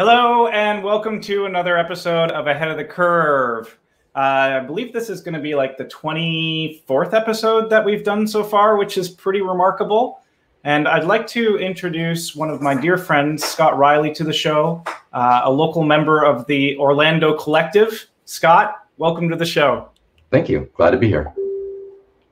Hello and welcome to another episode of Ahead of the Curve. I believe this is going to be like the 24th episode that we've done so far, which is pretty remarkable. And I'd like to introduce one of my dear friends, Scott Riley, to the show, a local member of the Orlando Collective. Scott, welcome to the show. Thank you. Glad to be here.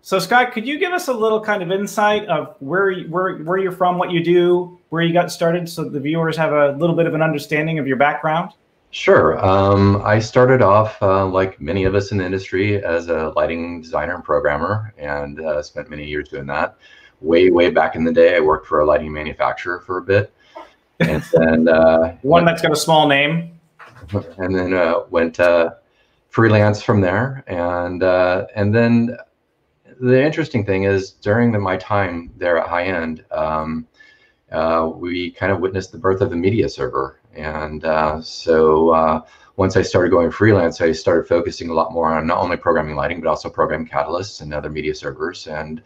So Scott, could you give us a little kind of insight of where you're from, what you do, where you got started, so the viewers have a little bit of an understanding of your background? Sure. I started off, like many of us in the industry, as a lighting designer and programmer, and spent many years doing that. Way back in the day, I worked for a lighting manufacturer for a bit, and then one that's got a small name, and then went freelance from there, and then. The interesting thing is, during my time there at High End, we kind of witnessed the birth of the media server. And so once I started going freelance, I started focusing a lot more on not only programming lighting, but also programming catalysts and other media servers. And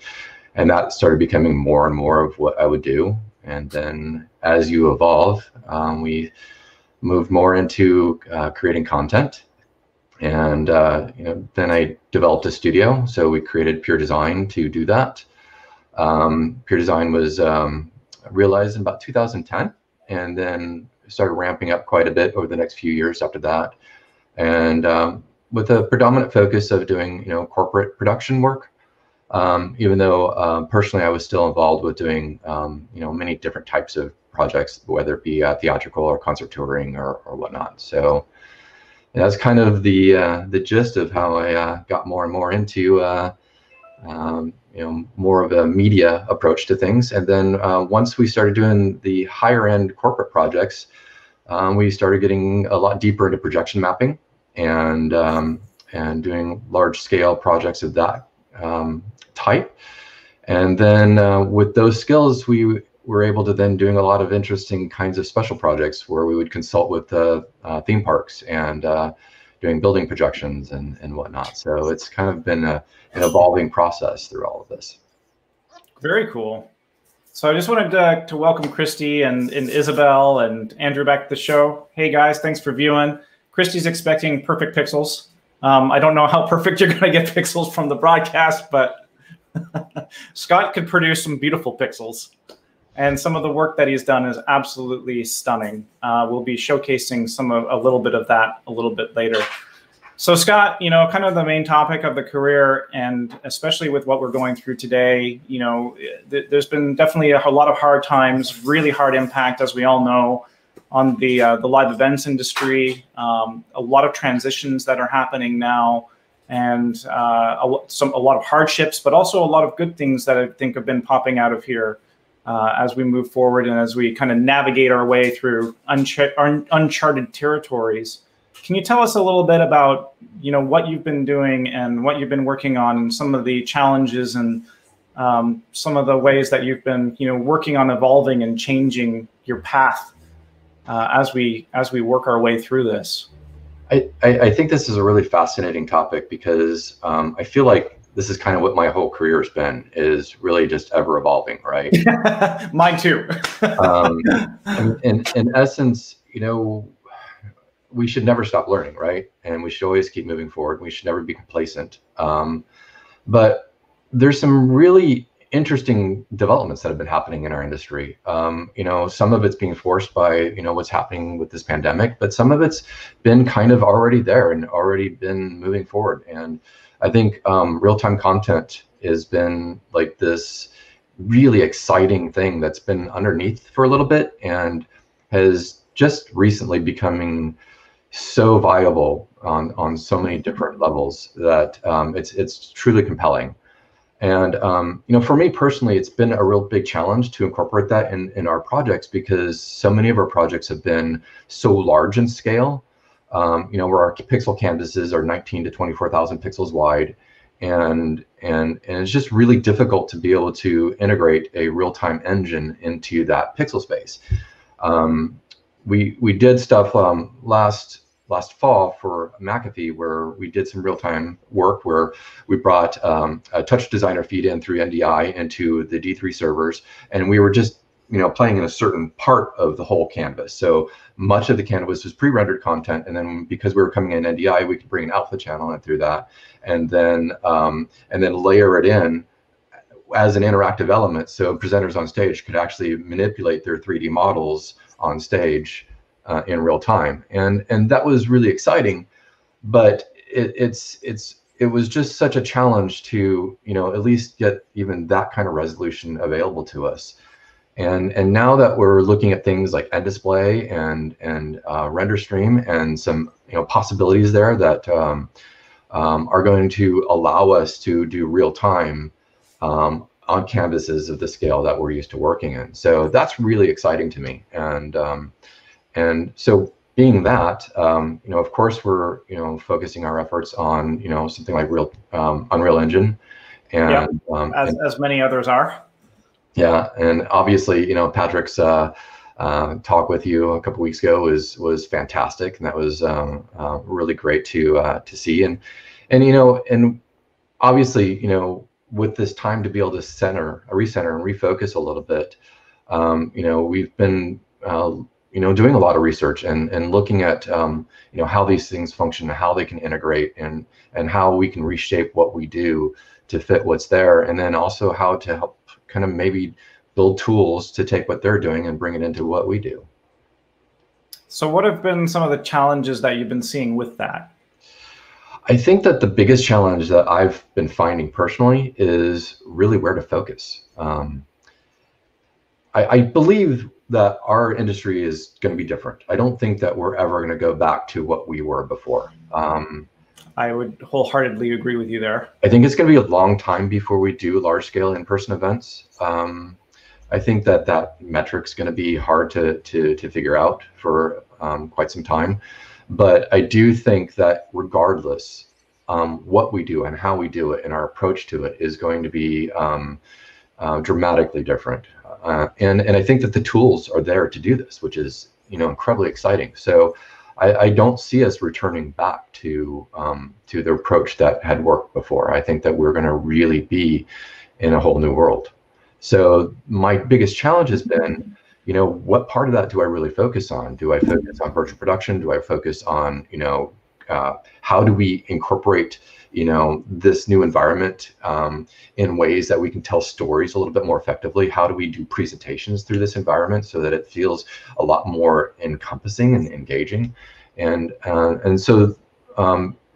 that started becoming more and more of what I would do. And then as you evolve, we moved more into creating content. And then I developed a studio, so we created Pure Dezign to do that. Pure Dezign was realized in about 2010, and then started ramping up quite a bit over the next few years after that. And with a predominant focus of doing corporate production work, even though personally I was still involved with doing many different types of projects, whether it be theatrical or concert touring or whatnot. So. That's kind of the gist of how I got more and more into more of a media approach to things. And then once we started doing the higher end corporate projects, we started getting a lot deeper into projection mapping and doing large scale projects of that type. And then with those skills, we were able to then doing a lot of interesting kinds of special projects where we would consult with theme parks and doing building projections and whatnot. So it's kind of been an evolving process through all of this. Very cool. So I just wanted to welcome Christy and Isabel and Andrew back to the show. Hey guys, thanks for viewing. Christy's expecting perfect pixels. I don't know how perfect you're going to get pixels from the broadcast, but Scott could produce some beautiful pixels. And some of the work that he's done is absolutely stunning. We'll be showcasing a little bit of that a little bit later. So Scott, kind of the main topic of the career, and especially with what we're going through today, there's been definitely a lot of hard times, really hard impact, as we all know, on the live events industry. A lot of transitions that are happening now, and a lot of hardships, but also a lot of good things that I think have been popping out of here. As we move forward and as we kind of navigate our way through uncharted territories. Can you tell us a little bit about, what you've been doing and what you've been working on, and some of the challenges and some of the ways that you've been, working on evolving and changing your path as we work our way through this? I think this is a really fascinating topic because I feel like this is kind of what my whole career has been, is really just ever evolving, right? Mine too. In essence, we should never stop learning, right? And we should always keep moving forward. We should never be complacent. But there's some really interesting developments that have been happening in our industry. Some of it's being forced by, what's happening with this pandemic, but some of it's been kind of already there and already been moving forward. And I think real-time content has been like this really exciting thing that's been underneath for a little bit and has just recently becoming so viable on so many different levels that it's truly compelling. And for me personally, it's been a real big challenge to incorporate that in our projects, because so many of our projects have been so large in scale. Where our pixel canvases are 19 to 24,000 pixels wide, and it's just really difficult to be able to integrate a real-time engine into that pixel space. We did stuff last fall for McAfee, where we did some real-time work where we brought a touch designer feed in through NDI into the D3 servers, and we were just playing in a certain part of the whole canvas. So much of the canvas was pre-rendered content, and then because we were coming in NDI, we could bring an alpha channel in through that, and then layer it in as an interactive element, so presenters on stage could actually manipulate their 3D models on stage in real time, and that was really exciting. But it was just such a challenge to at least get even that kind of resolution available to us. And now that we're looking at things like end display and render stream and some possibilities there that are going to allow us to do real time on canvases of the scale that we're used to working in. So that's really exciting to me. And so being that, of course, we're focusing our efforts on something like Unreal Engine, and as many others are. Yeah, and obviously, Patrick's talk with you a couple weeks ago was fantastic, and that was really great to see. And obviously, with this time to be able to recenter and refocus a little bit, we've been doing a lot of research and looking at how these things function, how they can integrate, and how we can reshape what we do to fit what's there, and then also how to help kind of maybe build tools to take what they're doing and bring it into what we do. So what have been some of the challenges that you've been seeing with that? I think that the biggest challenge that I've been finding personally is really where to focus. I believe that our industry is going to be different. I don't think that we're ever going to go back to what we were before. I would wholeheartedly agree with you there. I think it's going to be a long time before we do large-scale in-person events. I think that metric's going to be hard to figure out for quite some time. But I do think that regardless, what we do and how we do it and our approach to it is going to be dramatically different. And I think that the tools are there to do this, which is incredibly exciting. So I don't see us returning back to the approach that had worked before. I think that we're going to really be in a whole new world. So my biggest challenge has been, what part of that do I really focus on? Do I focus on virtual production? Do I focus on, how do we incorporate, this new environment in ways that we can tell stories a little bit more effectively? How do we do presentations through this environment so that it feels a lot more encompassing and engaging? And so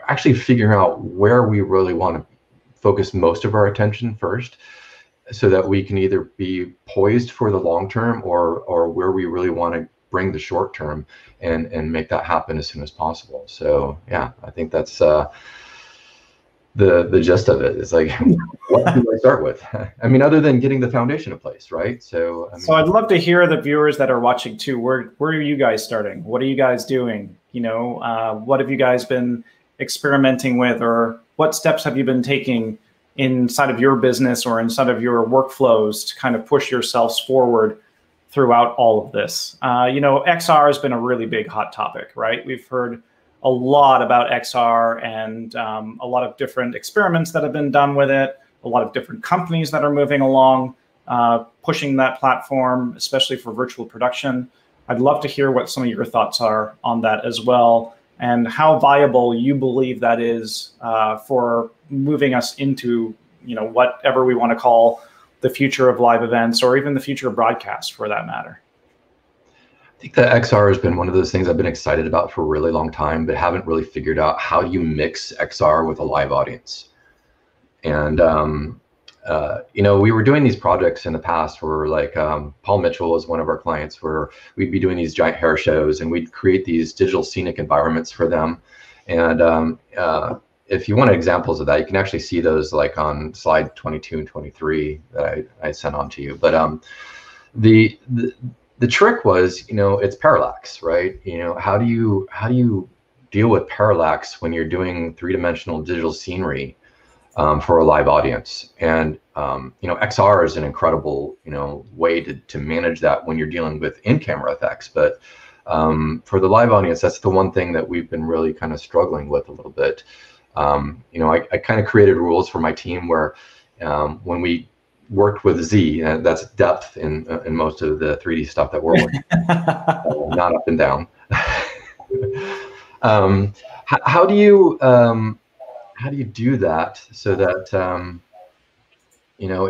actually figuring out where we really want to focus most of our attention first, so that we can either be poised for the long term or where we really want to bring the short term and make that happen as soon as possible. So yeah, I think that's the gist of it. It's like, what do I start with? I mean, other than getting the foundation in place, right? So so I'd love to hear the viewers that are watching too. Where are you guys starting? What are you guys doing? What have you guys been experimenting with, or what steps have you been taking inside of your business or inside of your workflows to kind of push yourselves forward throughout all of this? XR has been a really big hot topic, right? We've heard a lot about XR and a lot of different experiments that have been done with it, a lot of different companies that are moving along, pushing that platform, especially for virtual production. I'd love to hear what some of your thoughts are on that as well, and how viable you believe that is for moving us into, whatever we want to call the future of live events, or even the future of broadcast for that matter. I think that XR has been one of those things I've been excited about for a really long time, but haven't really figured out how you mix XR with a live audience. And we were doing these projects in the past where, like, Paul Mitchell was one of our clients, where we'd be doing these giant hair shows and we'd create these digital scenic environments for them. And if you want examples of that, you can actually see those like on slide 22 and 23 that I sent on to you. But the trick was, it's parallax, right? How do you deal with parallax when you're doing three-dimensional digital scenery for a live audience? And XR is an incredible way to manage that when you're dealing with in-camera effects. But for the live audience, that's the one thing that we've been really kind of struggling with a little bit. I kind of created rules for my team where when we worked with Z, and that's depth in most of the 3D stuff that we're working, not up and down. How do you do that so that you know,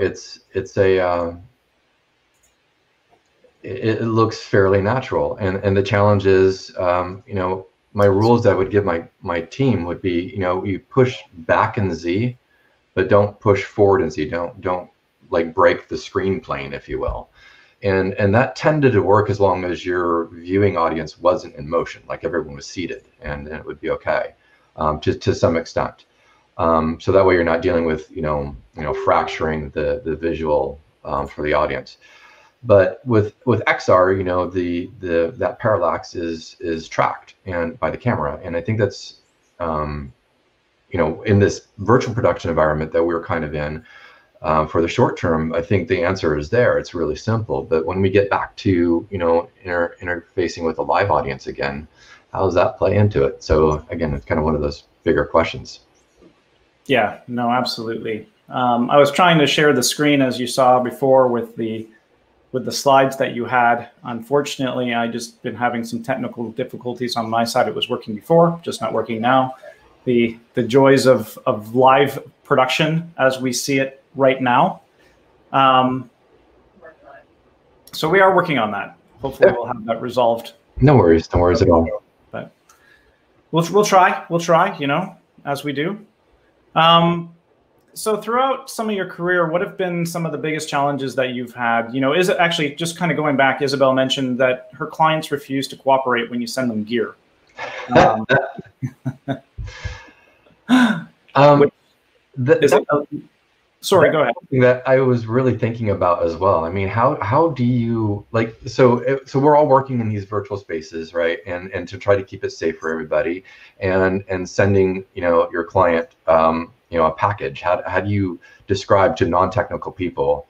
it looks fairly natural? And the challenge is, you know, my rules that I would give my team would be, you know, you push back in the Z, but don't push forward in Z. Don't like break the screen plane, if you will. And that tended to work as long as your viewing audience wasn't in motion, like everyone was seated, and it would be okay, to some extent. So that way you're not dealing with, you know, fracturing the visual for the audience. But with XR, you know, that parallax is tracked and by the camera, and I think that's you know, in this virtual production environment that we're kind of in, for the short term, I think the answer is there. It's really simple. But when we get back to, you know, interfacing with a live audience again, how does that play into it? So again, it's kind of one of those bigger questions. Yeah, no, absolutely. I was trying to share the screen, as you saw before, with the slides that you had. Unfortunately, I just been having some technical difficulties on my side. It was working before, just not working now. The joys of live production as we see it right now. So we are working on that. Hopefully we'll have that resolved. No worries at all. But we'll try, you know, as we do. So throughout some of your career, what have been some of the biggest challenges that you've had? You know, is it actually, just kind of going back, Isabel mentioned that her clients refuse to cooperate when you send them gear. Sorry, go ahead. That I was really thinking about as well. I mean, how do you, like, so we're all working in these virtual spaces, right? And to try to keep it safe for everybody, and sending, you know, your client, you know, a package. How do you describe to non-technical people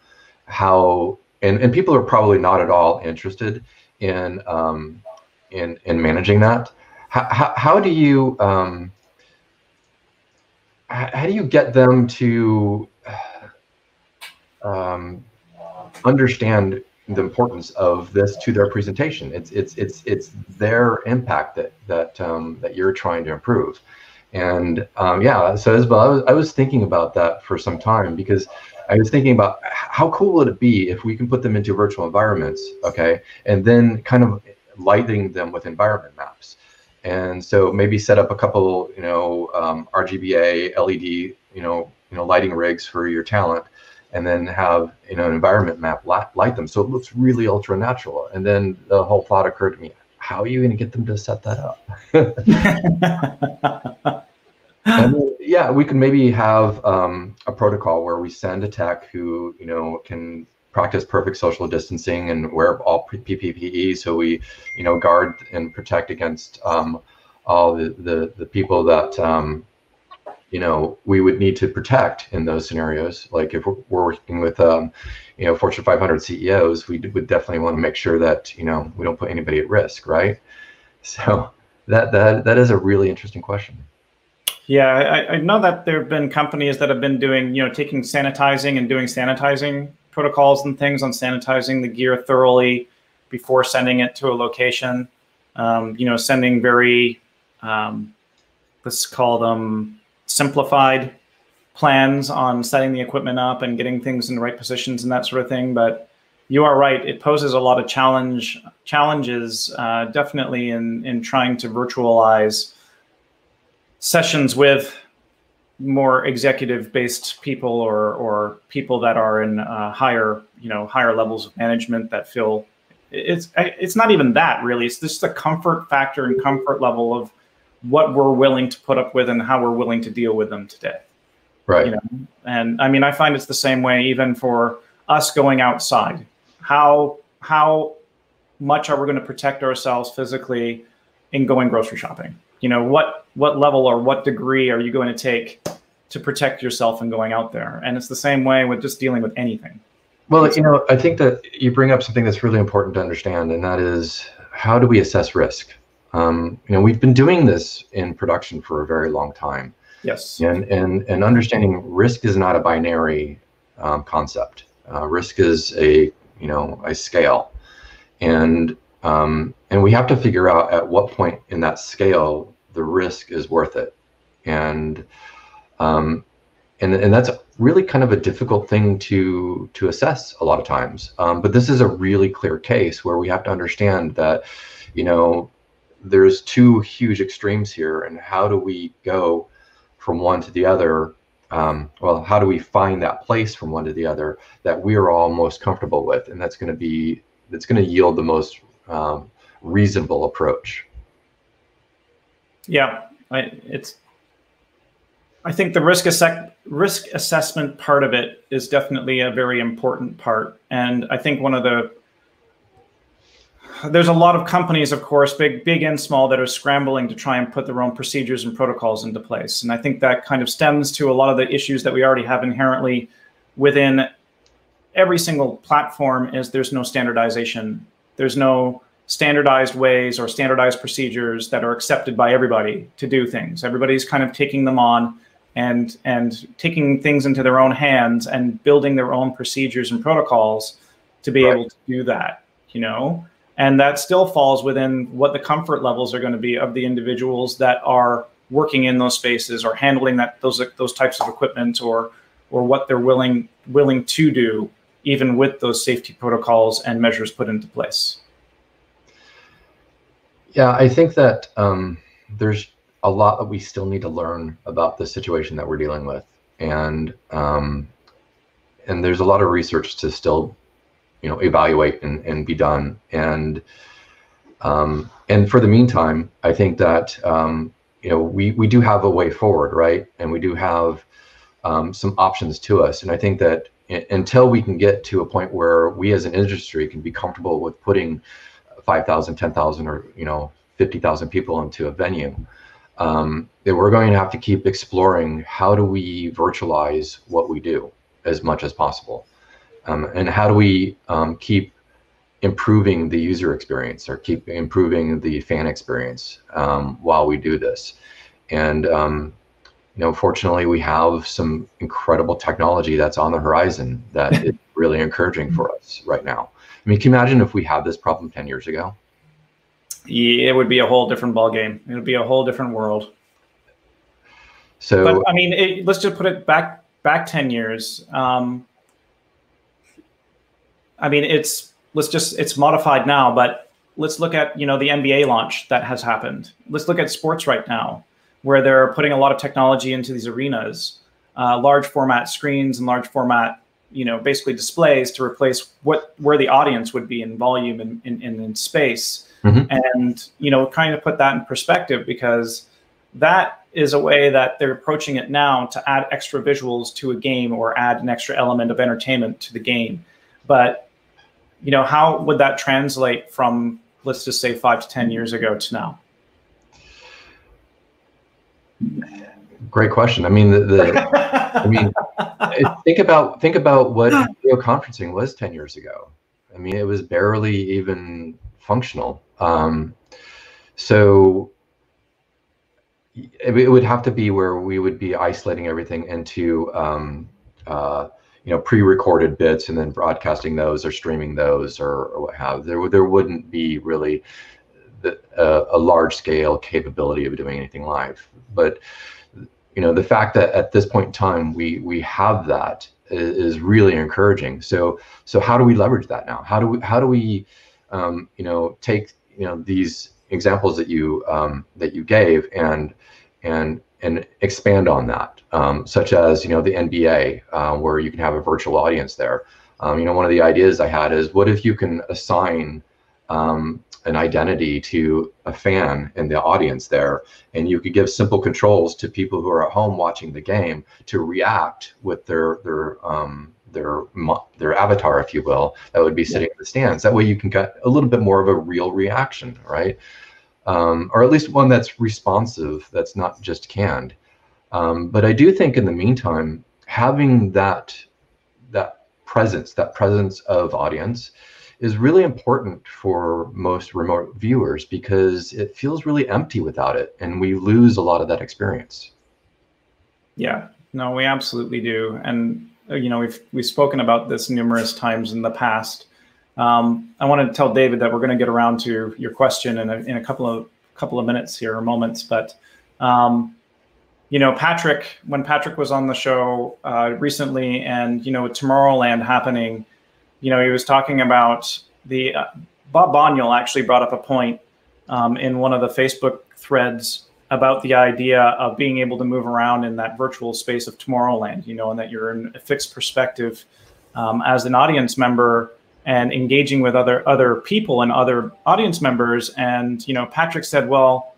how, and people are probably not at all interested in managing that. How do you get them to understand the importance of this to their presentation? It's their impact that you're trying to improve. And yeah, so Isabel, I was thinking about that for some time, because I was thinking about how cool would it be if we can put them into virtual environments, okay, and then kind of lighting them with environment maps. And so maybe set up a couple, you know, RGBA, LED, you know, lighting rigs for your talent, and then have, you know, an environment map light them so it looks really ultra natural. And then the whole thought occurred to me: how are you going to get them to set that up? And then, yeah, we could maybe have a protocol where we send a tech who, you know, can practice perfect social distancing and wear all PPE, so we, you know, guard and protect against all the people that you know, we would need to protect in those scenarios. Like if we're working with you know, Fortune 500 CEOs, we would definitely want to make sure that, you know, we don't put anybody at risk, right? So that is a really interesting question. Yeah, I know that there have been companies that have been doing, you know, taking sanitizing and doing sanitizing protocols and things on sanitizing the gear thoroughly before sending it to a location. You know, sending very, let's call them simplified plans on setting the equipment up and getting things in the right positions and that sort of thing. But you are right; it poses a lot of challenges, definitely in trying to virtualize sessions with more executive-based people or people that are in higher levels of management that feel it's not even that really. It's just the comfort factor and comfort level of what we're willing to put up with and how we're willing to deal with them today. Right. You know, and I mean, I find it's the same way even for us going outside. How much are we going to protect ourselves physically in going grocery shopping? You know, what level or what degree are you going to take to protect yourself in going out there? And it's the same way with just dealing with anything. Well, you know, I think that you bring up something that's really important to understand, and that is, how do we assess risk? You know, we've been doing this in production for a very long time. Yes. And understanding risk is not a binary concept. Risk is a scale, and we have to figure out at what point in that scale the risk is worth it, and that's really kind of a difficult thing to assess a lot of times. But this is a really clear case where we have to understand that, there's two huge extremes here, and how do we go from one to the other? Well, how do we find that place from one to the other that we are all most comfortable with, and that's going to yield the most reasonable approach. Yeah, I think the risk assessment part of it is definitely a very important part, and I think there's a lot of companies, of course, big and small, that are scrambling to try and put their own procedures and protocols into place. And I think that kind of stems to a lot of the issues that we already have inherently within every single platform. Is there's no standardization. There's no standardized ways or standardized procedures that are accepted by everybody to do things. Everybody's kind of taking them on and taking things into their own hands and building their own procedures and protocols to be able to do that, And that still falls within what the comfort levels are going to be of the individuals that are working in those spaces or handling those types of equipment, or what they're willing to do, even with those safety protocols and measures put into place. Yeah, I think that there's a lot that we still need to learn about the situation that we're dealing with, and there's a lot of research to still evaluate and be done. And for the meantime, I think that we do have a way forward, right? And we do have some options to us. And I think that until we can get to a point where we as an industry can be comfortable with putting 5,000, 10,000, or 50,000 people into a venue, that we're going to have to keep exploring how do we virtualize what we do as much as possible. And how do we keep improving the user experience, or keep improving the fan experience while we do this? And fortunately, we have some incredible technology that's on the horizon that is really encouraging for us right now. I mean, can you imagine if we had this problem 10 years ago? Yeah, it would be a whole different ballgame. It would be a whole different world. So, but I mean, let's just put it back 10 years. I mean, it's modified now, but let's look at, the NBA launch that has happened. Let's look at sports right now, where they're putting a lot of technology into these arenas, large format screens and large format, basically displays to replace where the audience would be in volume and in space. Mm-hmm. And, kind of put that in perspective, because that is a way that they're approaching it now to add extra visuals to a game, or add an extra element of entertainment to the game. But, how would that translate from, let's just say, 5 to 10 years ago to now? Great question. I mean, think about what video conferencing was 10 years ago. I mean, it was barely even functional. So it would have to be where we would be isolating everything into pre-recorded bits and then broadcasting those or streaming those or what have. There wouldn't be really a large scale capability of doing anything live. But the fact that at this point in time we have that is really encouraging. So how do we leverage that now? How do we take these examples that you gave and expand on that, such as the NBA, where you can have a virtual audience there. One of the ideas I had is, what if you can assign an identity to a fan in the audience there, and you could give simple controls to people who are at home watching the game to react with their avatar, if you will, that would be sitting in the stands. That way you can get a little bit more of a real reaction, right? Or at least one that's responsive, that's not just canned. But I do think in the meantime, having that presence of audience is really important for most remote viewers, because it feels really empty without it, and we lose a lot of that experience. Yeah, no, we absolutely do. And we've spoken about this numerous times in the past. I want to tell David that we're going to get around to your question in a couple of minutes here or moments, but Patrick, when Patrick was on the show recently, and with Tomorrowland happening, he was talking about Bob Boniel actually brought up a point in one of the Facebook threads about the idea of being able to move around in that virtual space of Tomorrowland, and that you're in a fixed perspective as an audience member and engaging with other people and other audience members. And Patrick said, well,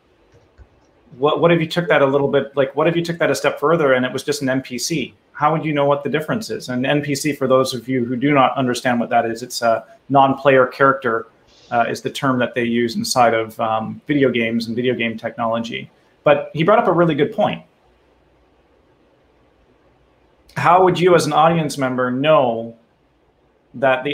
what if you took that a little bit, what if you took that a step further and it was just an NPC? How would you know what the difference is? And NPC, for those of you who do not understand what that is, it's a non-player character is the term that they use inside of video games and video game technology. But he brought up a really good point. How would you as an audience member know that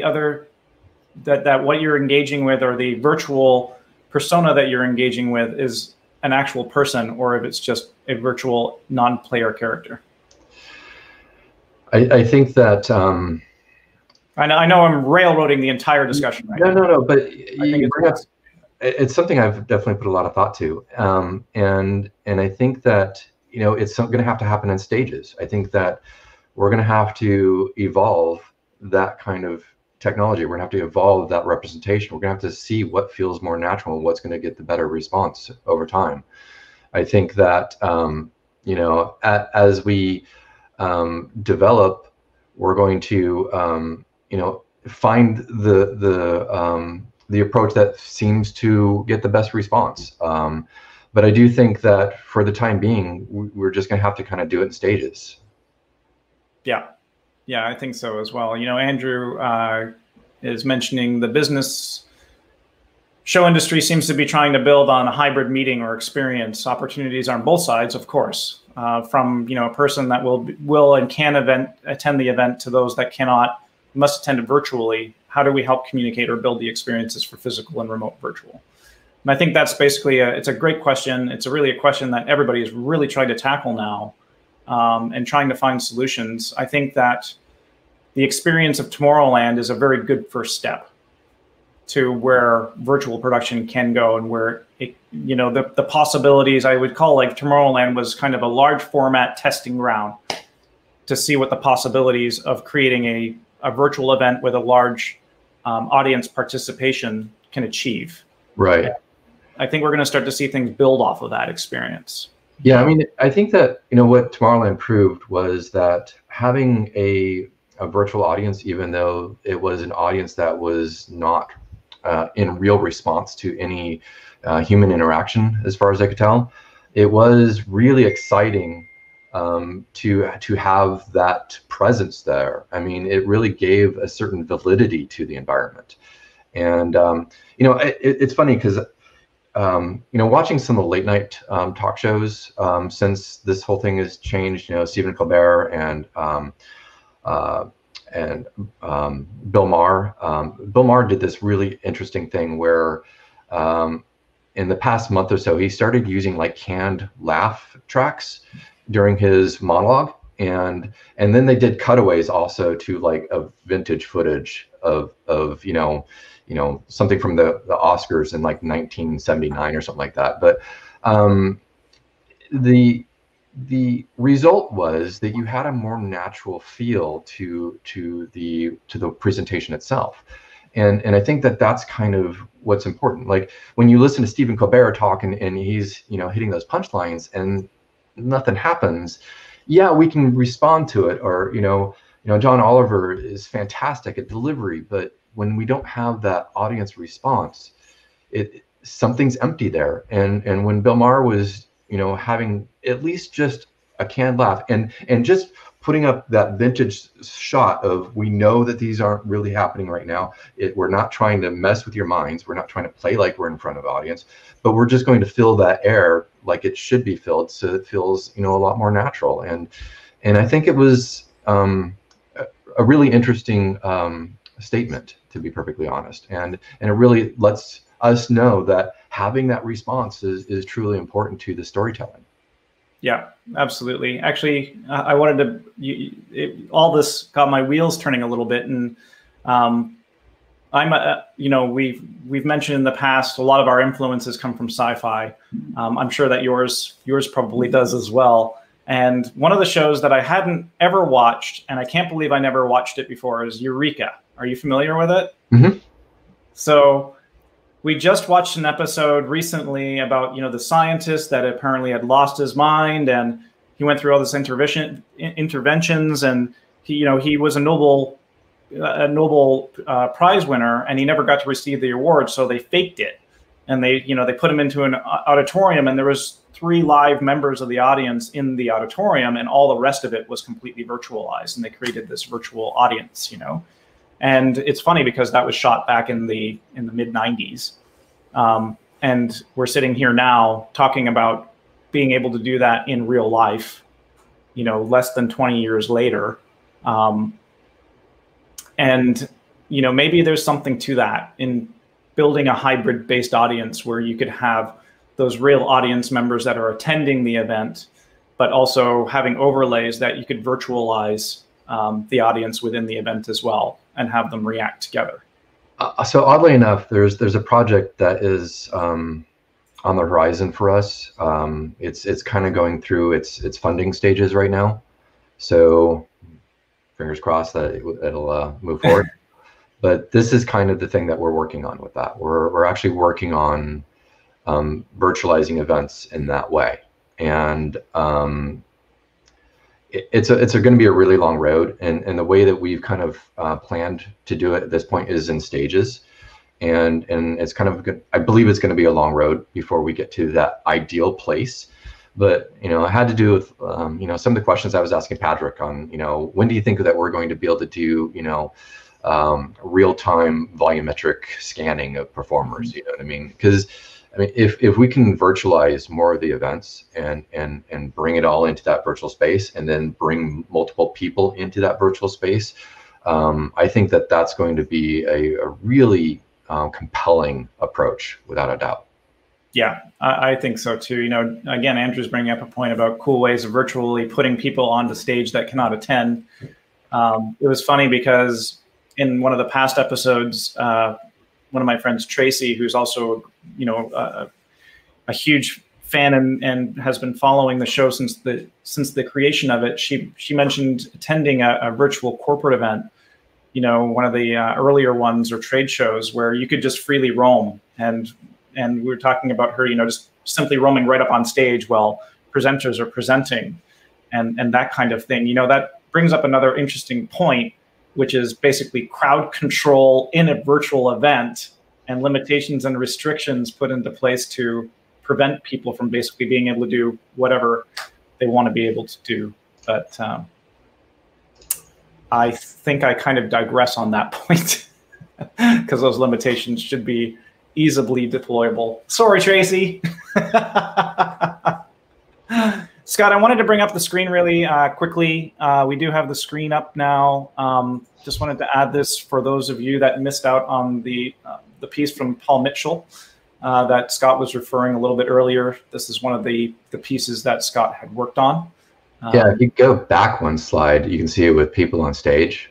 that what you're engaging with, or the virtual persona that you're engaging with, is an actual person, or if it's just a virtual non-player character? I think that I know I'm railroading the entire discussion right now. No, but it's something I've definitely put a lot of thought to, and I think that it's going to have to happen in stages. I think that we're going to have to evolve that kind of technology. We're going to have to evolve that representation. We're going to have to see what feels more natural and what's going to get the better response over time. I think that as we develop, we're going to find the approach that seems to get the best response. But I do think that for the time being, we're just going to have to kind of do it in stages. Yeah, I think so as well. Andrew is mentioning the business show industry seems to be trying to build on a hybrid meeting or experience. Opportunities on both sides, of course, from a person that will and can attend the event to those that cannot, must attend it virtually. How do we help communicate or build the experiences for physical and remote virtual? And I think that's basically it's a great question. It's really a question that everybody is really trying to tackle now, and trying to find solutions. I think that the experience of Tomorrowland is a very good first step to where virtual production can go, and where the possibilities, I would call, like Tomorrowland was kind of a large format testing ground to see what the possibilities of creating a virtual event with a large audience participation can achieve. Right. And I think we're going to start to see things build off of that experience. Yeah, I mean, I think that what Tomorrowland proved was that having a virtual audience, even though it was an audience that was not in real response to any human interaction, as far as I could tell, it was really exciting to have that presence there. I mean, it really gave a certain validity to the environment. And it's funny because watching some of the late night talk shows since this whole thing has changed, Stephen Colbert and Bill Maher. Bill Maher did this really interesting thing where in the past month or so, he started using like canned laugh tracks during his monologue, and then they did cutaways also to like a vintage footage of something from the Oscars in like 1979 or something like that. But the result was that you had a more natural feel to the presentation itself. And I think that that's kind of what's important. Like when you listen to Stephen Colbert talk and he's hitting those punchlines and nothing happens, yeah, we can respond to it. Or John Oliver is fantastic at delivery, but when we don't have that audience response, something's empty there. And when Bill Maher was having at least just a canned laugh and just putting up that vintage shot of, we know that these aren't really happening right now. We're not trying to mess with your minds. We're not trying to play like we're in front of an audience, but we're just going to fill that air like it should be filled, so it feels a lot more natural. And I think it was a really interesting statement, to be perfectly honest. And it really lets us know that having that response is truly important to the storytelling. Yeah, absolutely. Actually, I wanted to, all this got my wheels turning a little bit. And we've mentioned in the past, a lot of our influences come from sci-fi. I'm sure that yours probably does as well. And one of the shows that I hadn't ever watched, and I can't believe I never watched it before, is Eureka. Are you familiar with it? Mm-hmm. So we just watched an episode recently about, the scientist that apparently had lost his mind, and he went through all this interventions, and he was a Nobel Prize winner, and he never got to receive the award, so they faked it, and they put him into an auditorium, and there was 3 live members of the audience in the auditorium, and all the rest of it was completely virtualized, and they created this virtual audience, And it's funny because that was shot back in the mid 90s. And we're sitting here now talking about being able to do that in real life, less than 20 years later. And maybe there's something to that in building a hybrid based audience where you could have those real audience members that are attending the event, but also having overlays that you could virtualize the audience within the event as well, and have them react together. So oddly enough, there's a project that is on the horizon for us. It's kind of going through its funding stages right now. So fingers crossed that it'll move forward. But this is kind of the thing that we're working on with that. We're actually working on virtualizing events in that way, and it's going to be a really long road, and the way that we've kind of planned to do it at this point is in stages, and it's kind of good. I believe it's going to be a long road before we get to that ideal place. But it had to do with some of the questions I was asking Patrick on, when do you think that we're going to be able to do real-time volumetric scanning of performers? You know what I mean? Because if we can virtualize more of the events and bring it all into that virtual space, and then bring multiple people into that virtual space, I think that that's going to be a really compelling approach, without a doubt. Yeah, I think so too. Again, Andrew's bringing up a point about cool ways of virtually putting people on the stage that cannot attend. It was funny because in one of the past episodes, one of my friends, Tracy, who's also, a huge fan and has been following the show since the creation of it, she mentioned attending a virtual corporate event, one of the earlier ones, or trade shows, where you could just freely roam. And we were talking about her, just simply roaming right up on stage while presenters are presenting, and that kind of thing. That brings up another interesting point, which is basically crowd control in a virtual event, and limitations and restrictions put into place to prevent people from basically being able to do whatever they want to be able to do. But I think I kind of digress on that point, because those limitations should be easily deployable. Sorry, Tracy. Scott, I wanted to bring up the screen really quickly. We do have the screen up now. Just wanted to add this for those of you that missed out on the piece from Paul Mitchell that Scott was referring a little bit earlier. This is one of the pieces that Scott had worked on. Yeah, if you go back one slide, you can see it with people on stage.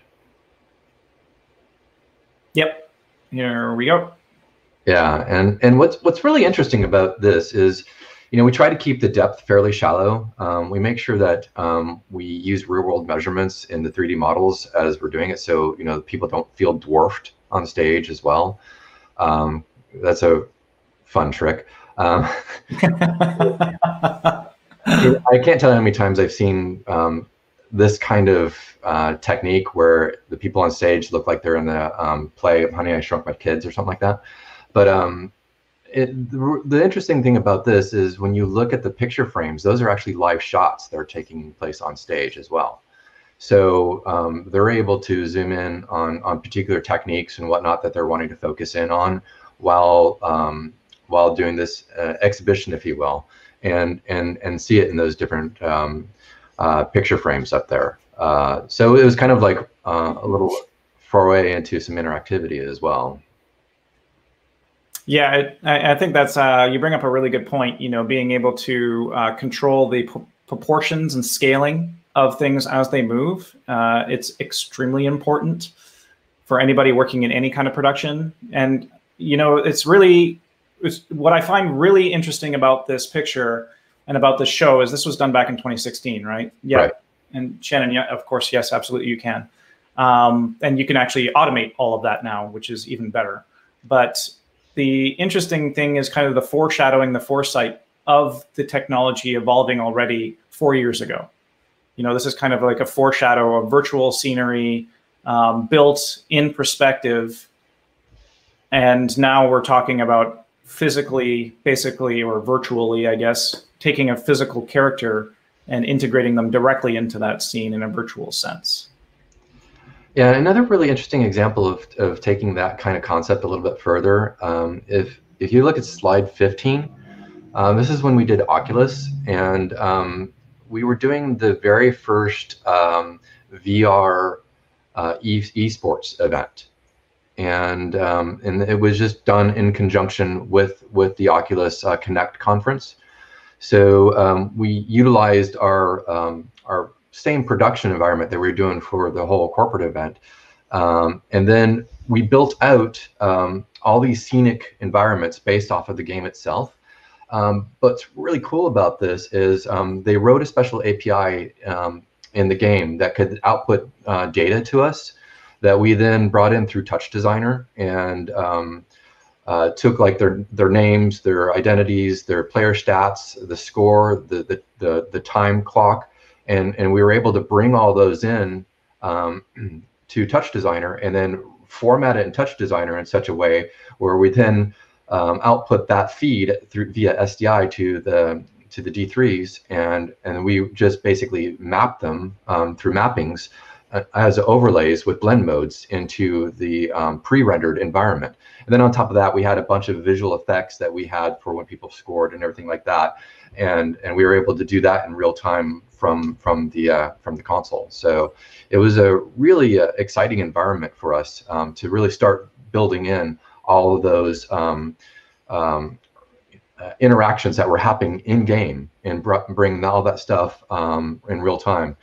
Yep, here we go. Yeah, and what's really interesting about this is, we try to keep the depth fairly shallow. We make sure that we use real-world measurements in the 3D models as we're doing it, so people don't feel dwarfed on stage as well. That's a fun trick. I can't tell you how many times I've seen this kind of technique where the people on stage look like they're in the play Honey, I Shrunk My Kids or something like that. But the interesting thing about this is when you look at the picture frames, those are actually live shots that are taking place on stage as well. So they're able to zoom in on particular techniques and whatnot that they're wanting to focus in on while doing this exhibition, if you will, and see it in those different picture frames up there. So it was kind of like a little foray into some interactivity as well. Yeah, I think that's you bring up a really good point. Being able to control the proportions and scaling of things as they move. It's extremely important for anybody working in any kind of production. And, you know, it's what I find really interesting about this picture and about this show is this was done back in 2016, right? Yeah. Right. And Shannon, yeah, of course, yes, absolutely, you can. And you can actually automate all of that now, which is even better. But the interesting thing is kind of the foreshadowing, the foresight of the technology evolving already 4 years ago. You know, this is kind of like a foreshadow of virtual scenery built in perspective. And now we're talking about physically, basically, or virtually, I guess, taking a physical character and integrating them directly into that scene in a virtual sense. Yeah, another really interesting example of taking that kind of concept a little bit further. If you look at slide 15, this is when we did Oculus, and we were doing the very first VR esports event, and it was just done in conjunction with the Oculus Connect conference. So we utilized our same production environment that we were doing for the whole corporate event. And then we built out all these scenic environments based off of the game itself. But what's really cool about this is they wrote a special API in the game that could output data to us that we then brought in through Touch Designer and took like their names, their identities, their player stats, the score, the time clock, and we were able to bring all those in to Touch Designer and then format it in Touch Designer in such a way where we then output that feed via SDI to the D3s, and we just basically map them through mappings as overlays with blend modes into the pre-rendered environment. And then on top of that, we had a bunch of visual effects that we had for when people scored and everything like that, and we were able to do that in real time from the console. So it was a really exciting environment for us to really start building in all of those interactions that were happening in game and bring all that stuff in real time.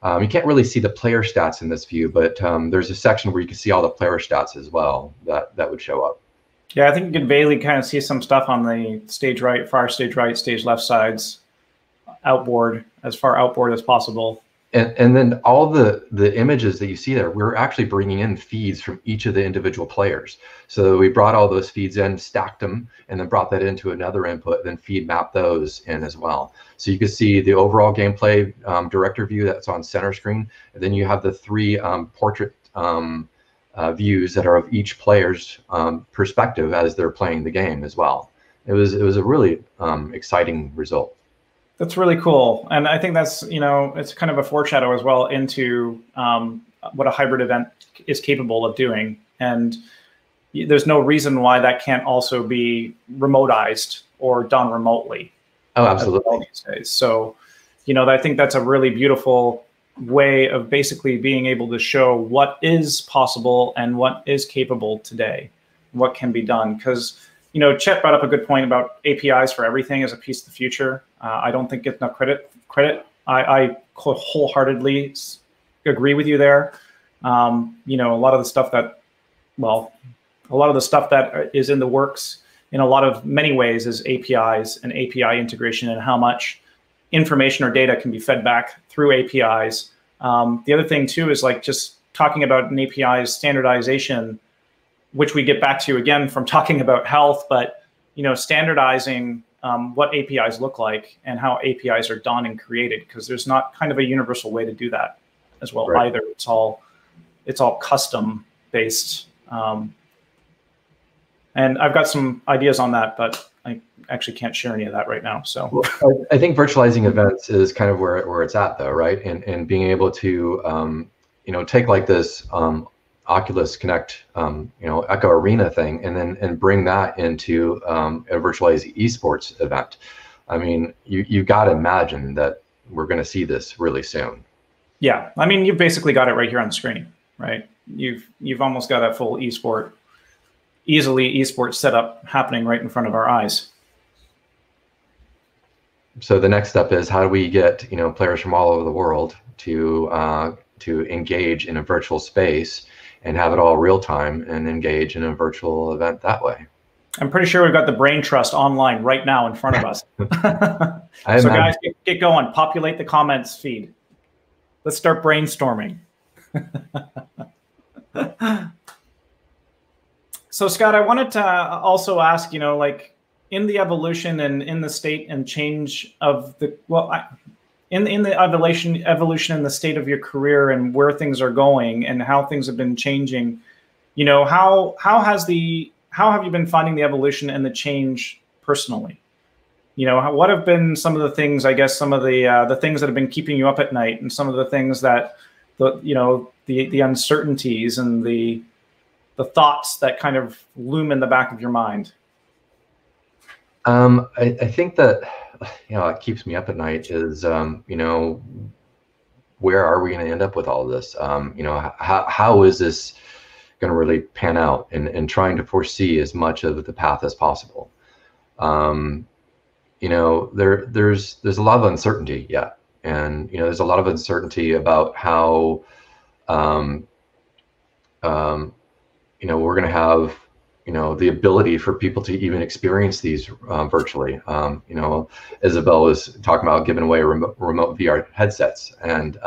You can't really see the player stats in this view, but there's a section where you can see all the player stats as well that would show up. Yeah, I think you can vaguely kind of see some stuff on the stage right, far stage right, stage left sides, outboard, as far outboard as possible. And then all the images that you see there, we're actually bringing in feeds from each of the individual players. So we brought all those feeds in, stacked them, and then brought that into another input, then feed map those in as well. So you can see the overall gameplay director view that's on center screen, and then you have the three portrait views that are of each player's perspective as they're playing the game as well. It was a really exciting result. That's really cool. And I think that's, you know, it's kind of a foreshadow as well into what a hybrid event is capable of doing. And there's no reason why that can't also be remotized or done remotely. Oh, absolutely. These days. So, you know, I think that's a really beautiful way of basically being able to show what is possible and what is capable today, what can be done. Because, you know, Chet brought up a good point about APIs for everything as a piece of the future. I don't think it's enough credit. I wholeheartedly agree with you there. You know, a lot of the stuff that is in the works in many ways is APIs and API integration and how much information or data can be fed back through APIs. The other thing too is like just talking about an API's standardization, which we get back to again from talking about health, but you know, standardizing what APIs look like and how APIs are done and created, because there's not kind of a universal way to do that as well either. It's all custom based. And I've got some ideas on that, but I actually can't share any of that right now. So well, I think virtualizing events is kind of where it's at though, right? And being able to you know, take like this Oculus Connect, you know, Echo Arena thing, and bring that into a virtualized esports event. I mean, you've got to imagine that we're going to see this really soon. Yeah, I mean, you've basically got it right here on the screen, right? You've almost got a full esport setup happening right in front of our eyes. So the next step is, how do we get, players from all over the world to engage in a virtual space and have it all real time and engage in a virtual event that way? I'm pretty sure we've got the brain trust online right now in front of us. So guys, get going. Populate the comments feed. Let's start brainstorming. So Scott, I wanted to also ask, like in the evolution and in the state and change of the, in the evolution and the state of your career and where things are going and how things have been changing, how have you been finding the evolution and the change personally? What have been some of the things, I guess, some of the things that have been keeping you up at night, and some of the things that the uncertainties and the thoughts that kind of loom in the back of your mind? I think that, it keeps me up at night is, where are we going to end up with all of this? How is this going to really pan out, and trying to foresee as much of the path as possible. There's a lot of uncertainty yet, and there's a lot of uncertainty about how we're going to have the ability for people to even experience these virtually. Isabel was talking about giving away remote VR headsets, and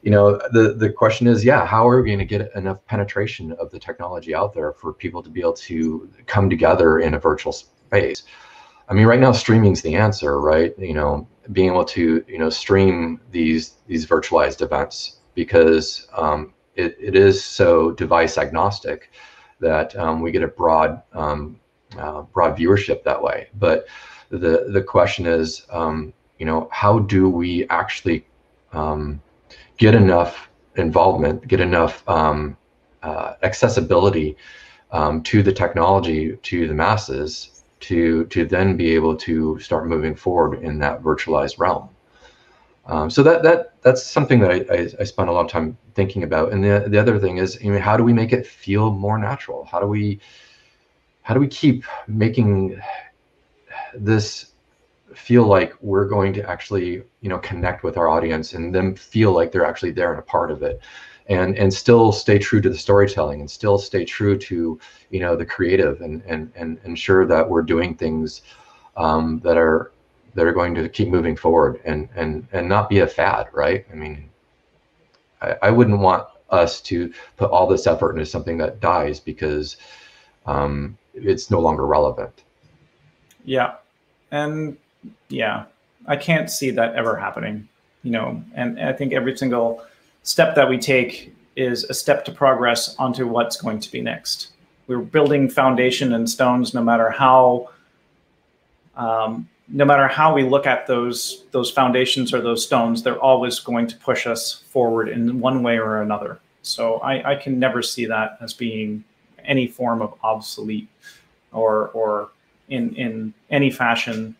the question is, how are we going to get enough penetration of the technology out there for people to be able to come together in a virtual space? I mean, right now streaming's the answer, right? Being able to stream these virtualized events, because it is so device agnostic that we get a broad viewership that way. But the question is, how do we actually get enough involvement, get enough accessibility to the technology, to the masses, to then be able to start moving forward in that virtualized realm. So that's something that I spent a lot of time thinking about. And the other thing is, how do we make it feel more natural? How do we keep making this feel like we're going to actually connect with our audience, and them feel like they're actually there and a part of it, and still stay true to the storytelling, and still stay true to the creative, and ensure that we're doing things that are going to keep moving forward, and not be a fad, right? I mean, I wouldn't want us to put all this effort into something that dies because it's no longer relevant. Yeah. And yeah, I can't see that ever happening, and I think every single step that we take is a step to progress onto what's going to be next. We're building foundation and stones, no matter how we look at those foundations or those stones, they're always going to push us forward in one way or another. So I can never see that as being any form of obsolete or in any fashion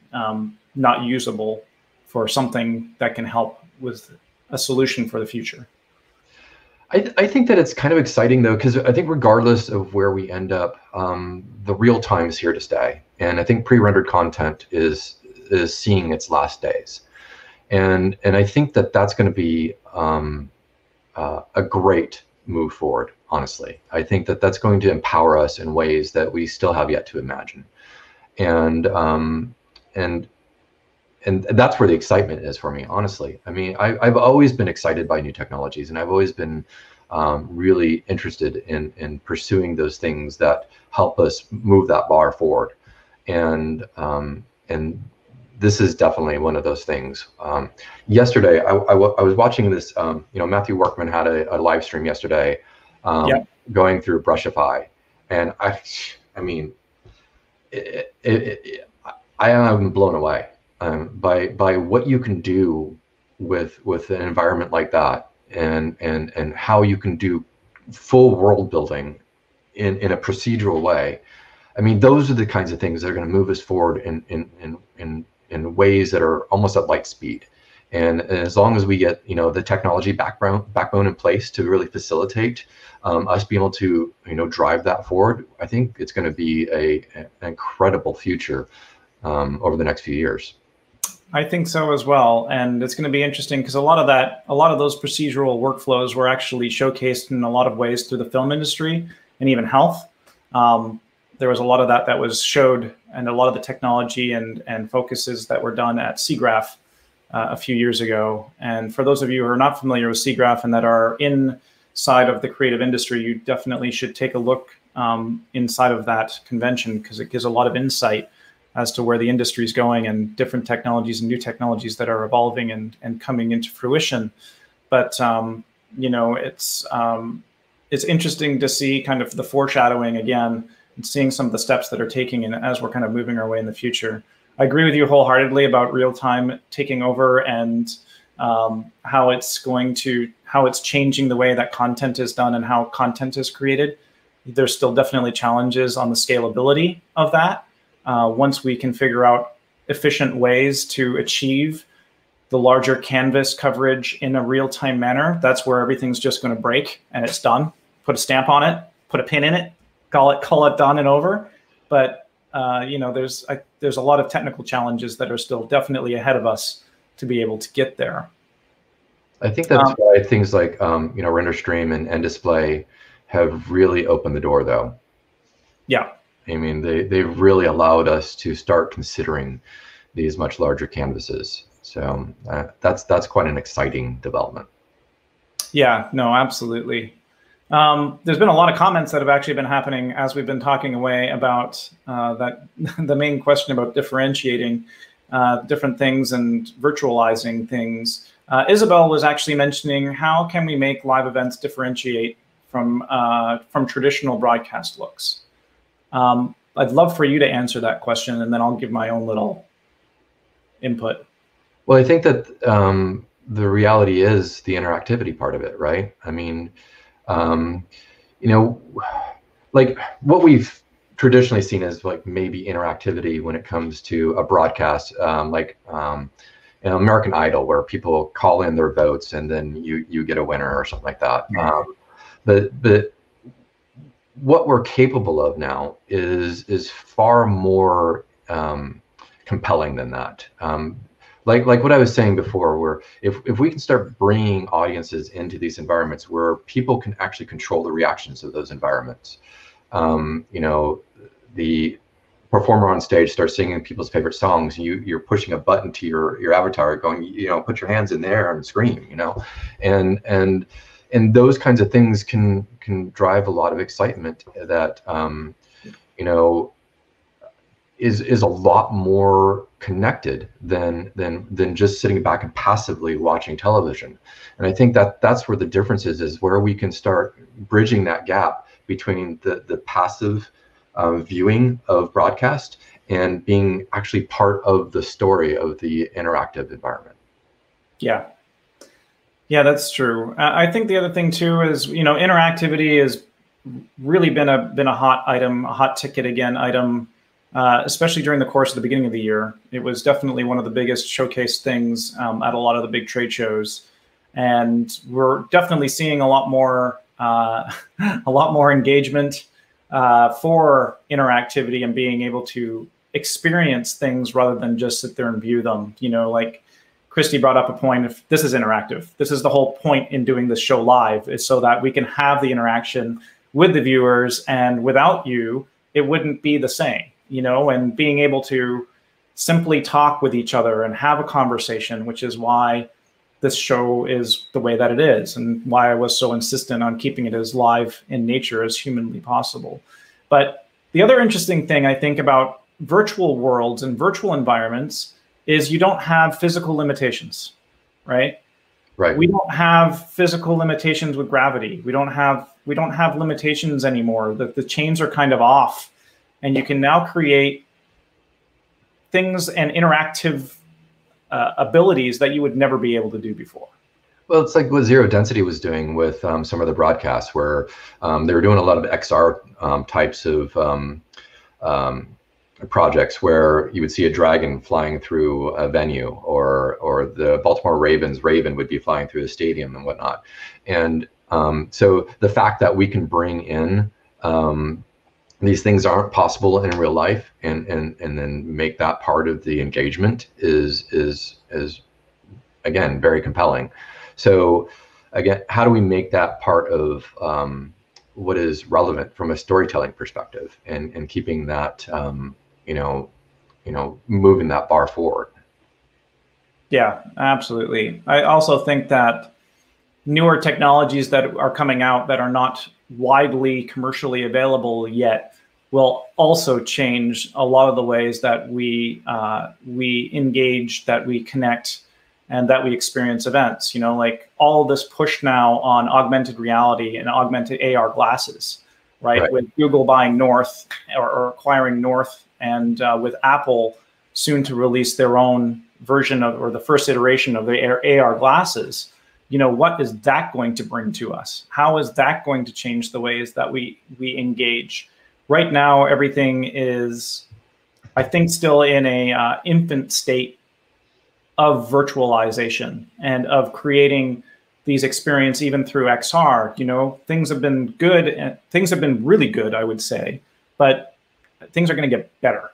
not usable for something that can help with a solution for the future. I think that it's kind of exciting though, because I think regardless of where we end up, the real time is here to stay. And I think pre-rendered content is seeing its last days. And I think that that's going to be a great move forward, honestly. I think that that's going to empower us in ways that we still have yet to imagine. And that's where the excitement is for me, honestly. I mean, I've always been excited by new technologies, and I've always been really interested in pursuing those things that help us move that bar forward. And this is definitely one of those things. Yesterday, I was watching this. Matthew Workman had a live stream yesterday, going through Brushify, and I mean, I am blown away by what you can do with an environment like that, and how you can do full world building in a procedural way. I mean, those are the kinds of things that are going to move us forward in ways that are almost at light speed. And as long as we get the technology backbone in place to really facilitate us being able to drive that forward, I think it's going to be an incredible future over the next few years. I think so as well, and it's going to be interesting because a lot of those procedural workflows were actually showcased in a lot of ways through the film industry and even health. There was a lot of that was showed, and a lot of the technology and focuses that were done at SIGGRAPH a few years ago. And for those of you who are not familiar with SIGGRAPH and that are inside of the creative industry, you definitely should take a look inside of that convention, because it gives a lot of insight as to where the industry is going and different technologies and new technologies that are evolving and coming into fruition. But you know, it's interesting to see kind of the foreshadowing again and seeing some of the steps that are taking and as we're kind of moving our way in the future. I agree with you wholeheartedly about real time taking over and how it's changing the way that content is done and how content is created. There's still definitely challenges on the scalability of that. Once we can figure out efficient ways to achieve the larger canvas coverage in a real-time manner, that's where everything's just going to break and it's done. Put a stamp on it, put a pin in it, call it done and over. But you know, there's a lot of technical challenges that are still definitely ahead of us to be able to get there. I think that's why things like you know, render stream and display have really opened the door, though. Yeah. I mean, they've really allowed us to start considering these much larger canvases. So that's quite an exciting development. Yeah, no, absolutely. There's been a lot of comments that have actually been happening as we've been talking away about that the main question about differentiating different things and virtualizing things. Isabel was actually mentioning, how can we make live events differentiate from traditional broadcast looks? I'd love for you to answer that question, and then I'll give my own little input. Well, I think that the reality is the interactivity part of it, right? I mean, you know, like what we've traditionally seen as like maybe interactivity when it comes to a broadcast, like you know, American Idol, where people call in their votes and then you get a winner or something like that. But what we're capable of now is far more compelling than that. Like what I was saying before, where if we can start bringing audiences into these environments where people can actually control the reactions of those environments, you know, the performer on stage starts singing people's favorite songs, you're pushing a button to your avatar going, you know, put your hands in there and scream, you know, and those kinds of things can drive a lot of excitement that you know, is a lot more connected than just sitting back and passively watching television. And I think that's where the difference is where we can start bridging that gap between the passive viewing of broadcast and being actually part of the story of the interactive environment. Yeah. Yeah, that's true. I think the other thing too is, you know, interactivity has really been a hot item, a hot ticket again item, especially during the course of the beginning of the year. It was definitely one of the biggest showcase things at a lot of the big trade shows, and we're definitely seeing a lot more engagement for interactivity and being able to experience things rather than just sit there and view them. You know, like Christy brought up a point, if this is interactive, this is the whole point in doing this show live, is so that we can have the interaction with the viewers, and without you, it wouldn't be the same, you know, and being able to simply talk with each other and have a conversation, which is why this show is the way that it is and why I was so insistent on keeping it as live in nature as humanly possible. But the other interesting thing I think about virtual worlds and virtual environments is you don't have physical limitations, right? Right. We don't have physical limitations with gravity. We don't have limitations anymore. The chains are kind of off, and you can now create things and interactive abilities that you would never be able to do before. Well, it's like what Zero Density was doing with some of the broadcasts, where they were doing a lot of XR types of projects where you would see a dragon flying through a venue, or the Baltimore Ravens Raven would be flying through the stadium and whatnot. And so the fact that we can bring in these things aren't possible in real life, and then make that part of the engagement is again very compelling. So again, how do we make that part of what is relevant from a storytelling perspective, and keeping that moving that bar forward? Yeah, absolutely. I also think that newer technologies that are coming out that are not widely commercially available yet will also change a lot of the ways that we engage, that we connect, and that we experience events. Like all this push now on augmented reality and augmented AR glasses, right? With Google buying North or acquiring North, and with Apple soon to release their own version of, or the first iteration of the AR glasses. What is that going to bring to us? How is that going to change the ways that we engage? Right now, everything is, I think, still in a infant state of virtualization and of creating these experiences, even through XR. Things have been good, and things have been really good, I would say, but things are going to get better.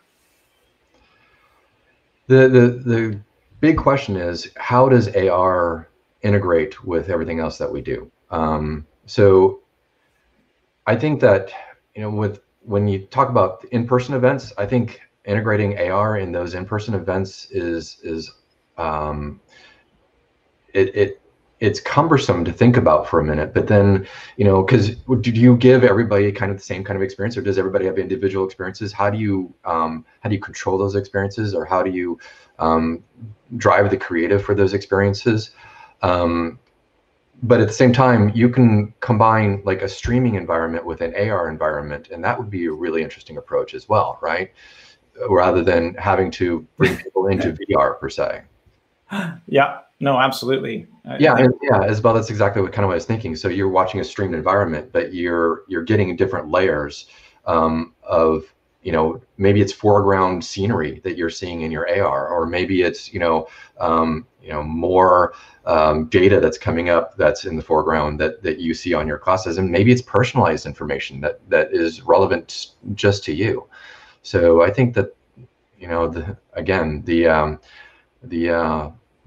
The big question is, how does AR integrate with everything else that we do? So I think that, when you talk about in-person events, I think integrating AR in those in-person events it's cumbersome to think about for a minute. But then, because do you give everybody kind of the same kind of experience, or does everybody have individual experiences? How do you control those experiences, or how do you drive the creative for those experiences? But at the same time, you can combine like a streaming environment with an AR environment, and that would be a really interesting approach as well, right? Rather than having to bring people into VR per se. Yeah, no, absolutely. Yeah, Isabel, that's exactly what I was thinking. So you're watching a streamed environment, but you're getting different layers of, maybe it's foreground scenery that you're seeing in your AR, or maybe it's more data that's coming up that's in the foreground that you see on your classes, and maybe it's personalized information that is relevant just to you. So I think that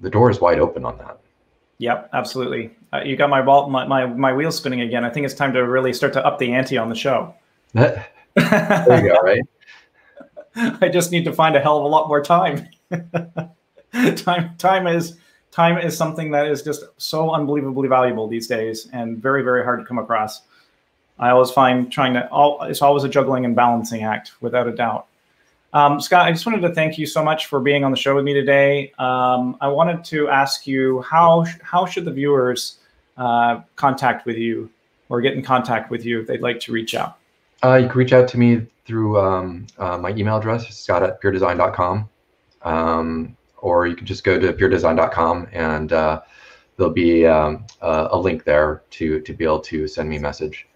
the door is wide open on that. Yep, absolutely. You got my wheels spinning again. I think it's time to really start to up the ante on the show. There you go, right? I just need to find a hell of a lot more time. Time is something that is just so unbelievably valuable these days, and very, very hard to come across. I always find it's always a juggling and balancing act, without a doubt. Scott, I just wanted to thank you so much for being on the show with me today. I wanted to ask you, how should the viewers contact with you, or get in contact with you if they'd like to reach out? You can reach out to me through my email address, scott@puredezign.com, or you can just go to puredezign.com, and there'll be a link there to be able to send me a message.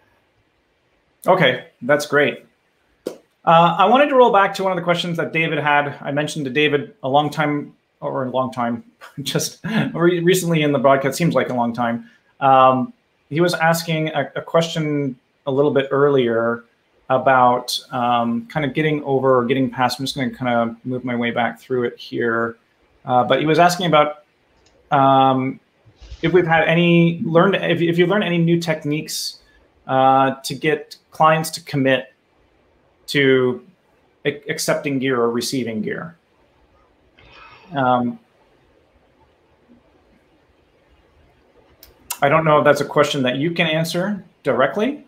Okay, that's great. I wanted to roll back to one of the questions that David had. I mentioned to David just recently in the broadcast, seems like a long time. He was asking a question a little bit earlier about kind of getting over or getting past. I'm just going to kind of move my way back through it here. But he was asking about if we've had if you learned any new techniques to get clients to commit to accepting gear or receiving gear. I don't know if that's a question that you can answer directly,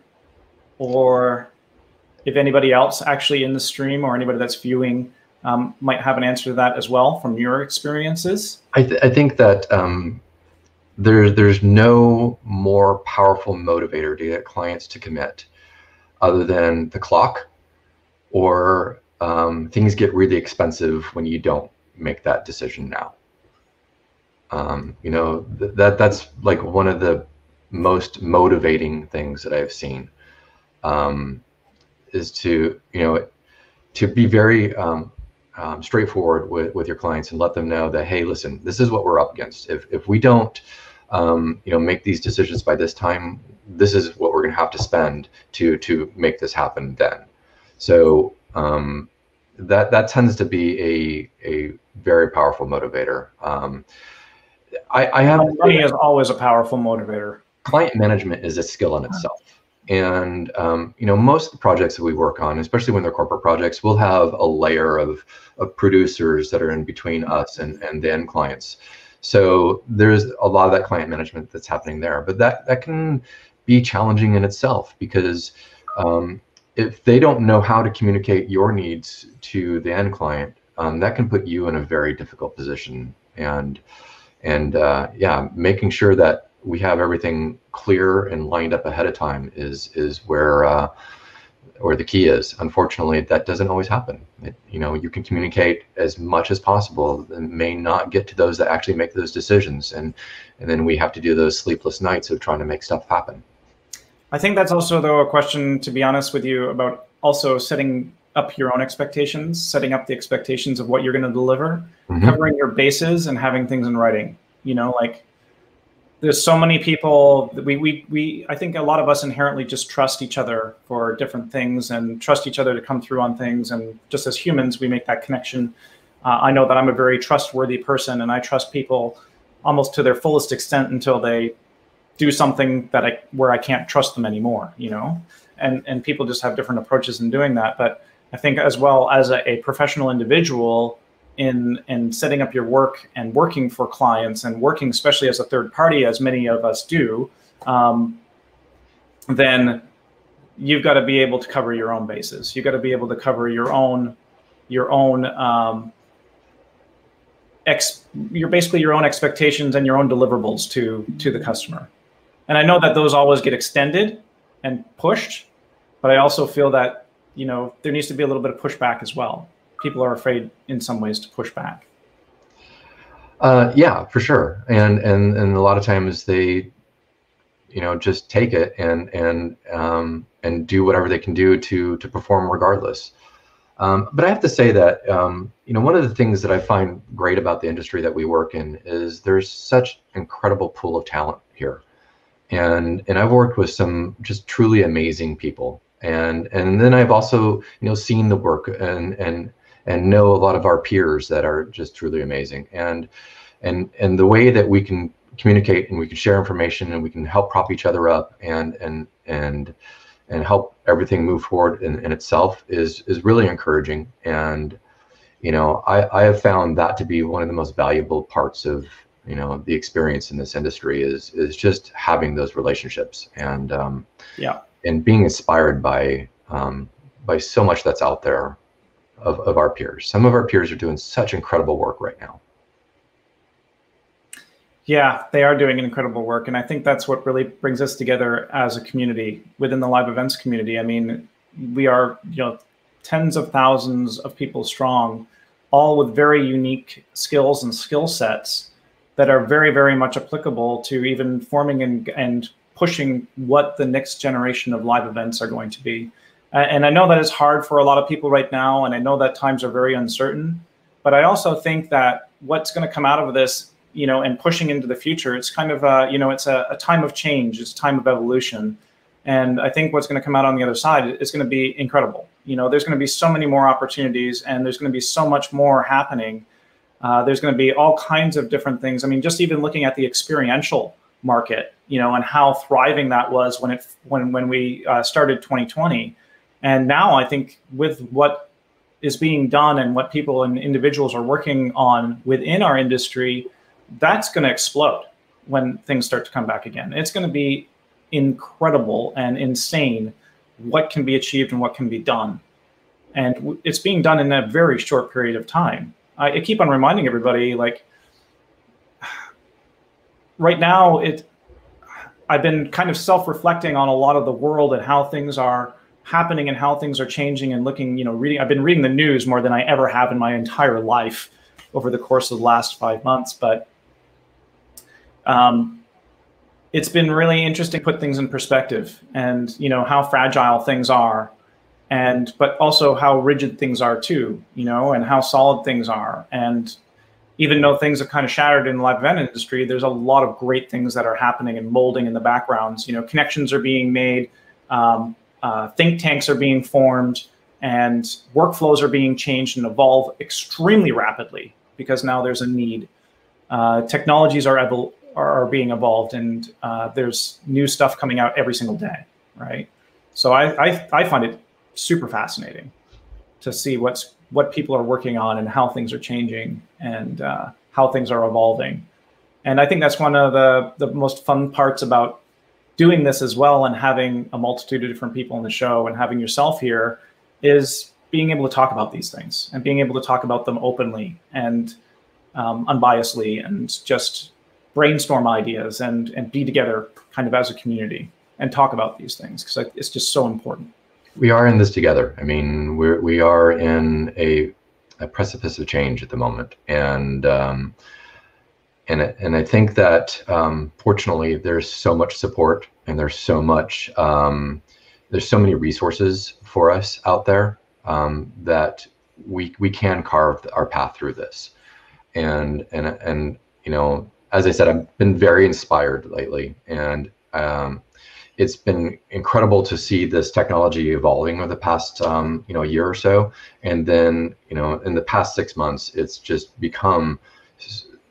or if anybody else actually in the stream or anybody that's viewing might have an answer to that as well from your experiences. I think that there's no more powerful motivator to get clients to commit other than the clock, or things get really expensive when you don't make that decision now. That's like one of the most motivating things that I've seen, is to be very straightforward with your clients and let them know that, hey, listen, this is what we're up against. If we don't make these decisions by this time, this is what we're going to have to spend to make this happen then. So that tends to be a very powerful motivator. I have money is always a powerful motivator. Client management is a skill in itself. And most of the projects that we work on, especially when they're corporate projects, we'll have a layer of producers that are in between us and the end clients. So there's a lot of that client management that's happening there. But that can be challenging in itself, because if they don't know how to communicate your needs to the end client, that can put you in a very difficult position. And yeah, making sure that we have everything clear and lined up ahead of time is where the key is. Unfortunately, that doesn't always happen. You can communicate as much as possible and may not get to those that actually make those decisions, and then we have to do those sleepless nights of trying to make stuff happen. I think that's also, though, a question, to be honest with you, about also setting up your own expectations, setting up the expectations of what you're going to deliver, covering your bases, and having things in writing. Like, there's so many people that I think a lot of us inherently just trust each other for different things and trust each other to come through on things. And just as humans, we make that connection. I know that I'm a very trustworthy person, and I trust people almost to their fullest extent until they do something where I can't trust them anymore, and people just have different approaches in doing that. But I think, as well as a professional individual, in setting up your work and working for clients and working especially as a third party, as many of us do, then you've got to be able to cover your own bases. You've got to be able to cover your own basically your own expectations and your own deliverables to the customer. And I know that those always get extended and pushed, but I also feel that there needs to be a little bit of pushback as well. People are afraid in some ways to push back. Yeah, for sure. And a lot of times they, just take it and do whatever they can do to perform regardless. But I have to say that, one of the things that I find great about the industry that we work in is there's such incredible pool of talent here. And I've worked with some just truly amazing people. And then I've also, seen the work and know a lot of our peers that are just truly amazing. And the way that we can communicate and we can share information and we can help prop each other up and help everything move forward in itself is really encouraging. And I have found that to be one of the most valuable parts of the experience in this industry is just having those relationships and and being inspired by so much that's out there of our peers. Some of our peers are doing such incredible work right now. Yeah, they are doing incredible work. And I think that's what really brings us together as a community within the live events community. I mean, we are, tens of thousands of people strong, all with very unique skills and skill sets that are very, very much applicable to even forming and pushing what the next generation of live events are going to be. And I know that it's hard for a lot of people right now, and I know that times are very uncertain, but I also think that what's going to come out of this, and pushing into the future, it's kind of, it's a time of change, it's a time of evolution. And I think what's going to come out on the other side is going to be incredible. There's going to be so many more opportunities, and there's going to be so much more happening. There's going to be all kinds of different things. I mean, just even looking at the experiential market, and how thriving that was when we started 2020. And now I think with what is being done and what people and individuals are working on within our industry, that's going to explode when things start to come back again. It's going to be incredible and insane what can be achieved and what can be done. And it's being done in a very short period of time. I keep on reminding everybody, like, right now, I've been kind of self-reflecting on a lot of the world and how things are happening and how things are changing and looking, I've been reading the news more than I ever have in my entire life over the course of the last 5 months. But it's been really interesting to put things in perspective and, how fragile things are, but also how rigid things are too, and how solid things are. And even though things have kind of shattered in the live event industry, there's a lot of great things that are happening and molding in the backgrounds. Connections are being made, think tanks are being formed, and workflows are being changed and evolve extremely rapidly because now there's a need. Technologies are being evolved, and there's new stuff coming out every single day, right? So I find it super fascinating to see what people are working on and how things are changing and how things are evolving. And I think that's one of the most fun parts about doing this as well, and having a multitude of different people in the show and having yourself here, is being able to talk about these things and being able to talk about them openly and unbiasedly, and just brainstorm ideas and be together kind of as a community and talk about these things, because it's just so important. We are in this together. I mean, we are in a precipice of change at the moment, and I think that fortunately there's so much support, and there's so many resources for us out there that we can carve our path through this. And you know, as I said, I've been very inspired lately, and it's been incredible to see this technology evolving over the past year or so. And then, you know, in the past 6 months, it's just become,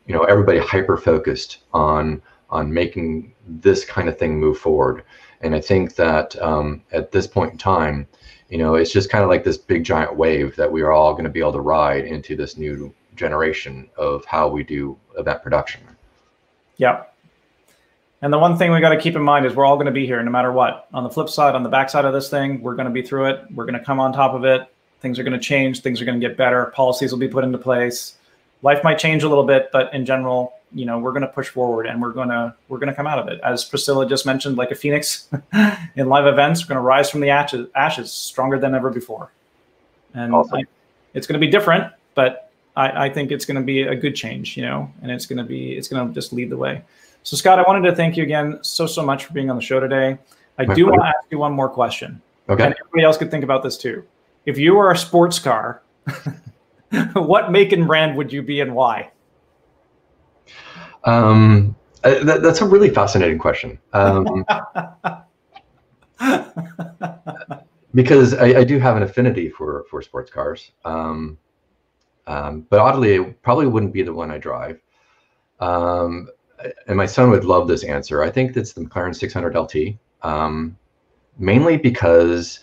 you know, everybody hyper focused on making this kind of thing move forward. And I think that at this point in time, you know, it's just kind of like this big giant wave that we are all going to be able to ride into this new generation of how we do event production. Yeah. And the one thing we got to keep in mind is we're all going to be here no matter what. On the flip side, on the backside of this thing, we're going to be through it. We're going to come on top of it. Things are going to change. Things are going to get better. Policies will be put into place. Life might change a little bit, but in general, you know, we're going to push forward, and we're going to come out of it. As Priscilla just mentioned, like a phoenix in live events, we're going to rise from the ashes stronger than ever before. And awesome. It's going to be different, but I think it's going to be a good change, you know, and it's going to just lead the way. So Scott, I wanted to thank you again so much for being on the show today. I do want to ask you one more question. Okay. And everybody else could think about this too. If you were a sports car, what make and brand would you be, and why? That's a really fascinating question. Because I do have an affinity for sports cars. But oddly, it probably wouldn't be the one I drive. And my son would love this answer. I think it's the McLaren 600 LT, mainly because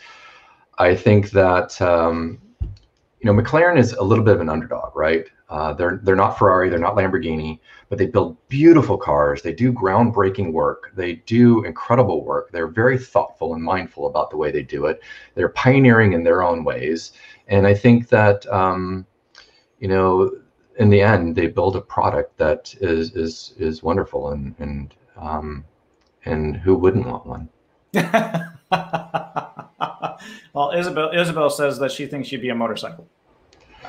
I think that you know, McLaren is a little bit of an underdog, right? They're not Ferrari, they're not Lamborghini, but they build beautiful cars. They do groundbreaking work. They do incredible work. They're very thoughtful and mindful about the way they do it. They're pioneering in their own ways, and I think that you know, in the end, they build a product that is wonderful, and who wouldn't want one? Well, Isabel says that she thinks she'd be a motorcycle.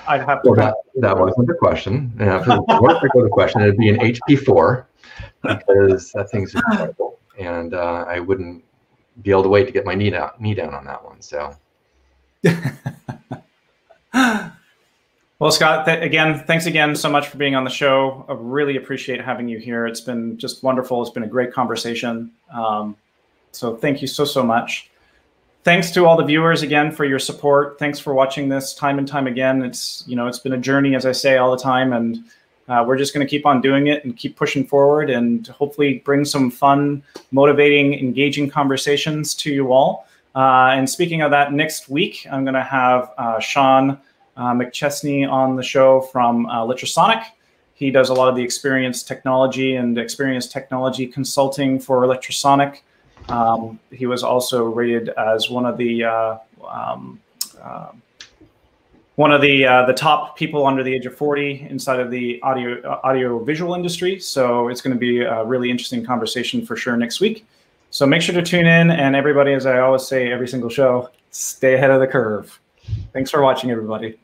I'd have to. Well, that wasn't the question. If it was the question, it'd be an HP4, because that thing's incredible, and I wouldn't be able to wait to get my knee down on that one. So. Well, Scott, thanks again so much for being on the show. I really appreciate having you here. It's been just wonderful. It's been a great conversation. So thank you so much. Thanks to all the viewers again for your support. Thanks for watching this time and time again. It's been a journey, as I say all the time, and we're just going to keep on doing it and keep pushing forward, and hopefully bring some fun, motivating, engaging conversations to you all. And speaking of that, next week, I'm going to have Sean McChesney on the show from Electrosonic. He does a lot of the experience technology consulting for Electrosonic. He was also rated as one of the top people under the age of 40 inside of the audio visual industry. So it's going to be a really interesting conversation for sure next week. So make sure to tune in, and everybody, as I always say every single show, stay ahead of the curve. Thanks for watching, everybody.